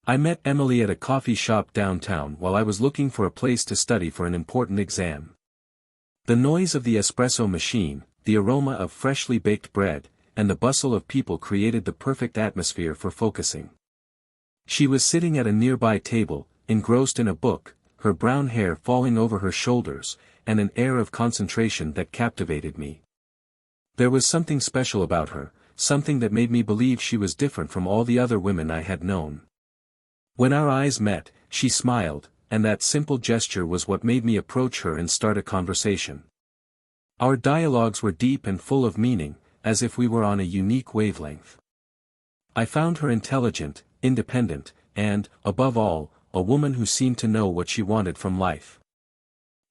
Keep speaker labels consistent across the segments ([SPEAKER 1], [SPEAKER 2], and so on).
[SPEAKER 1] I met Emily at a coffee shop downtown while I was looking for a place to study for an important exam. The noise of the espresso machine, the aroma of freshly baked bread, and the bustle of people created the perfect atmosphere for focusing. She was sitting at a nearby table, engrossed in a book, her brown hair falling over her shoulders, and an air of concentration that captivated me. There was something special about her, something that made me believe she was different from all the other women I had known. When our eyes met, she smiled, and that simple gesture was what made me approach her and start a conversation. Our dialogues were deep and full of meaning, as if we were on a unique wavelength. I found her intelligent, independent, and, above all, a woman who seemed to know what she wanted from life.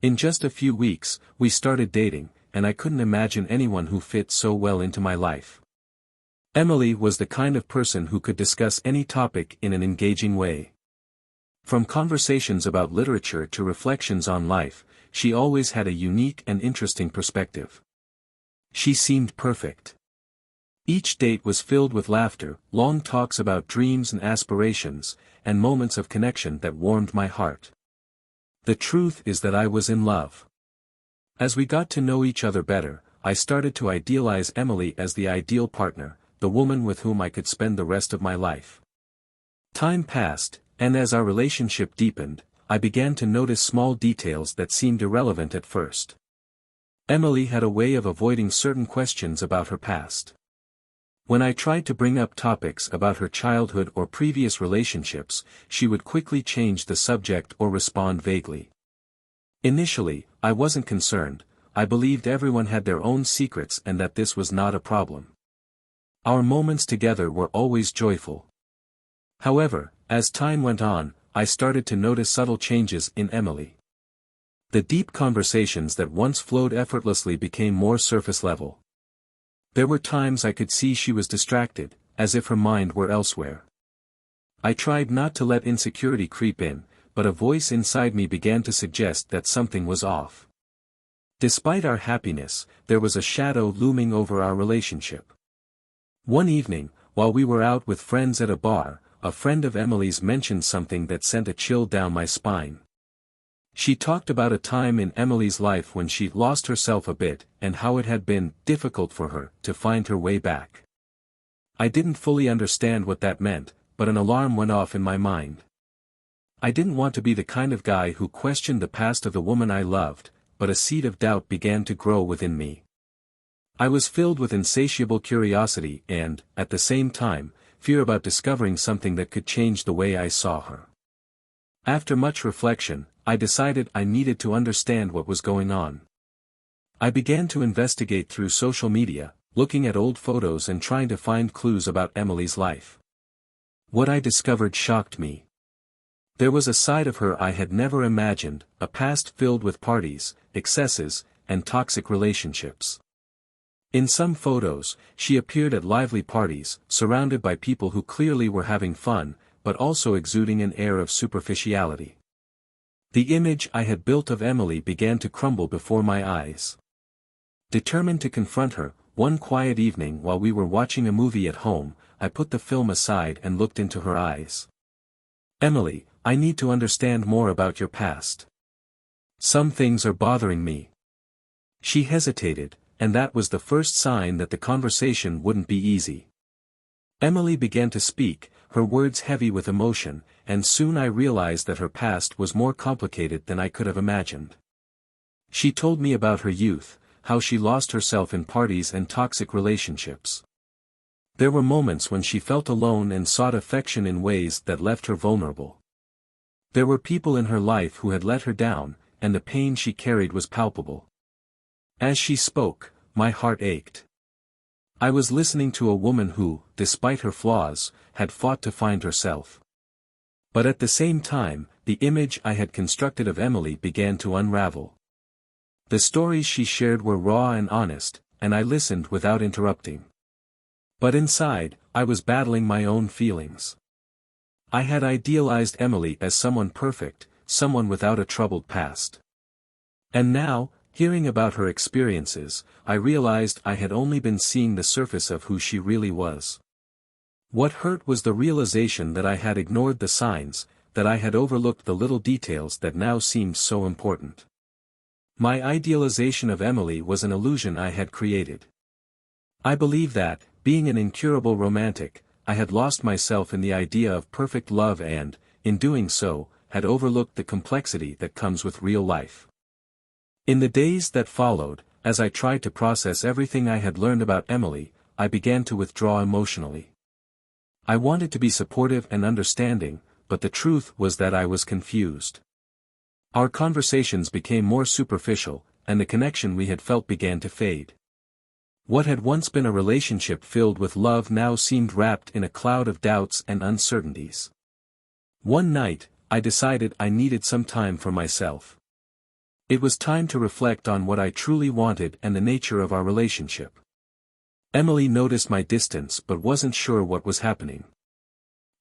[SPEAKER 1] In just a few weeks, we started dating, and I couldn't imagine anyone who fit so well into my life. Emily was the kind of person who could discuss any topic in an engaging way. From conversations about literature to reflections on life, she always had a unique and interesting perspective. She seemed perfect. Each date was filled with laughter, long talks about dreams and aspirations, and moments of connection that warmed my heart. The truth is that I was in love. As we got to know each other better, I started to idealize Emily as the ideal partner, the woman with whom I could spend the rest of my life. Time passed, and as our relationship deepened, I began to notice small details that seemed irrelevant at first. Emily had a way of avoiding certain questions about her past. When I tried to bring up topics about her childhood or previous relationships, she would quickly change the subject or respond vaguely. Initially, I wasn't concerned. I believed everyone had their own secrets and that this was not a problem. Our moments together were always joyful. However, as time went on, I started to notice subtle changes in Emily. The deep conversations that once flowed effortlessly became more surface level. There were times I could see she was distracted, as if her mind were elsewhere. I tried not to let insecurity creep in, but a voice inside me began to suggest that something was off. Despite our happiness, there was a shadow looming over our relationship. One evening, while we were out with friends at a bar, a friend of Emily's mentioned something that sent a chill down my spine. She talked about a time in Emily's life when she lost herself a bit, and how it had been difficult for her to find her way back. I didn't fully understand what that meant, but an alarm went off in my mind. I didn't want to be the kind of guy who questioned the past of the woman I loved, but a seed of doubt began to grow within me. I was filled with insatiable curiosity and, at the same time, fear about discovering something that could change the way I saw her. After much reflection, I decided I needed to understand what was going on. I began to investigate through social media, looking at old photos and trying to find clues about Emily's life. What I discovered shocked me. There was a side of her I had never imagined, a past filled with parties, excesses, and toxic relationships. In some photos, she appeared at lively parties, surrounded by people who clearly were having fun, but also exuding an air of superficiality. The image I had built of Emily began to crumble before my eyes. Determined to confront her, one quiet evening while we were watching a movie at home, I put the film aside and looked into her eyes. "Emily, I need to understand more about your past. Some things are bothering me." She hesitated, and that was the first sign that the conversation wouldn't be easy. Emily began to speak, her words heavy with emotion, and soon I realized that her past was more complicated than I could have imagined. She told me about her youth, how she lost herself in parties and toxic relationships. There were moments when she felt alone and sought affection in ways that left her vulnerable. There were people in her life who had let her down, and the pain she carried was palpable. As she spoke, my heart ached. I was listening to a woman who, despite her flaws, had fought to find herself. But at the same time, the image I had constructed of Emily began to unravel. The stories she shared were raw and honest, and I listened without interrupting. But inside, I was battling my own feelings. I had idealized Emily as someone perfect, someone without a troubled past. And now, hearing about her experiences, I realized I had only been seeing the surface of who she really was. What hurt was the realization that I had ignored the signs, that I had overlooked the little details that now seemed so important. My idealization of Emily was an illusion I had created. I believed that, being an incurable romantic, I had lost myself in the idea of perfect love and, in doing so, had overlooked the complexity that comes with real life. In the days that followed, as I tried to process everything I had learned about Emily, I began to withdraw emotionally. I wanted to be supportive and understanding, but the truth was that I was confused. Our conversations became more superficial, and the connection we had felt began to fade. What had once been a relationship filled with love now seemed wrapped in a cloud of doubts and uncertainties. One night, I decided I needed some time for myself. It was time to reflect on what I truly wanted and the nature of our relationship. Emily noticed my distance but wasn't sure what was happening.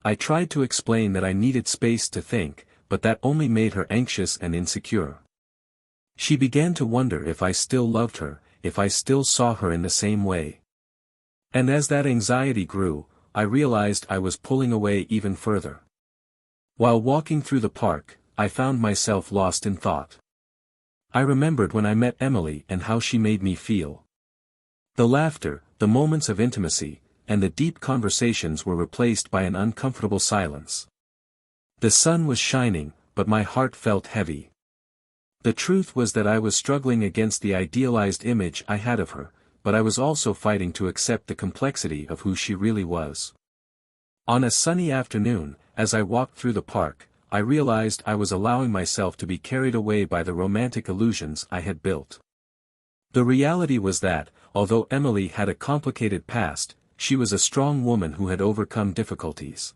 [SPEAKER 1] I tried to explain that I needed space to think, but that only made her anxious and insecure. She began to wonder if I still loved her, if I still saw her in the same way. And as that anxiety grew, I realized I was pulling away even further. While walking through the park, I found myself lost in thought. I remembered when I met Emily and how she made me feel. The laughter, the moments of intimacy, and the deep conversations were replaced by an uncomfortable silence. The sun was shining, but my heart felt heavy. The truth was that I was struggling against the idealized image I had of her, but I was also fighting to accept the complexity of who she really was. On a sunny afternoon, as I walked through the park, I realized I was allowing myself to be carried away by the romantic illusions I had built. The reality was that, although Emily had a complicated past, she was a strong woman who had overcome difficulties.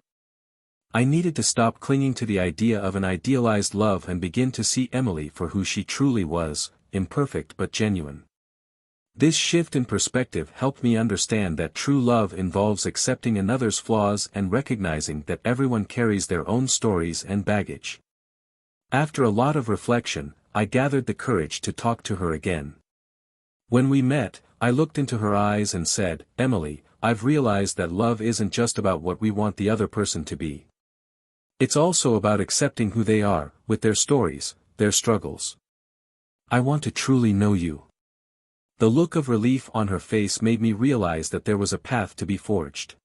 [SPEAKER 1] I needed to stop clinging to the idea of an idealized love and begin to see Emily for who she truly was, imperfect but genuine. This shift in perspective helped me understand that true love involves accepting another's flaws and recognizing that everyone carries their own stories and baggage. After a lot of reflection, I gathered the courage to talk to her again. When we met, I looked into her eyes and said, "Emily, I've realized that love isn't just about what we want the other person to be. It's also about accepting who they are, with their stories, their struggles. I want to truly know you." The look of relief on her face made me realize that there was a path to be forged.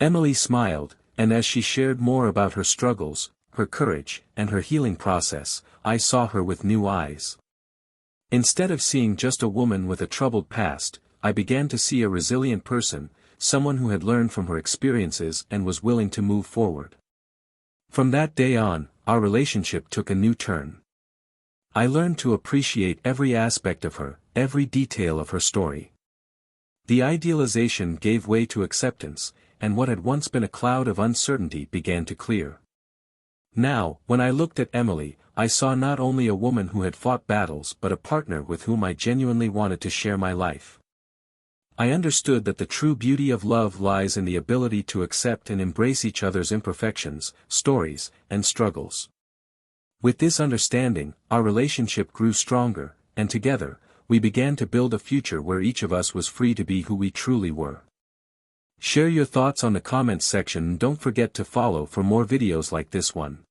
[SPEAKER 1] Emily smiled, and as she shared more about her struggles, her courage, and her healing process, I saw her with new eyes. Instead of seeing just a woman with a troubled past, I began to see a resilient person, someone who had learned from her experiences and was willing to move forward. From that day on, our relationship took a new turn. I learned to appreciate every aspect of her, every detail of her story. The idealization gave way to acceptance, and what had once been a cloud of uncertainty began to clear. Now, when I looked at Emily, I saw not only a woman who had fought battles but a partner with whom I genuinely wanted to share my life. I understood that the true beauty of love lies in the ability to accept and embrace each other's imperfections, stories, and struggles. With this understanding, our relationship grew stronger, and together, we began to build a future where each of us was free to be who we truly were. Share your thoughts on the comments section and don't forget to follow for more videos like this one.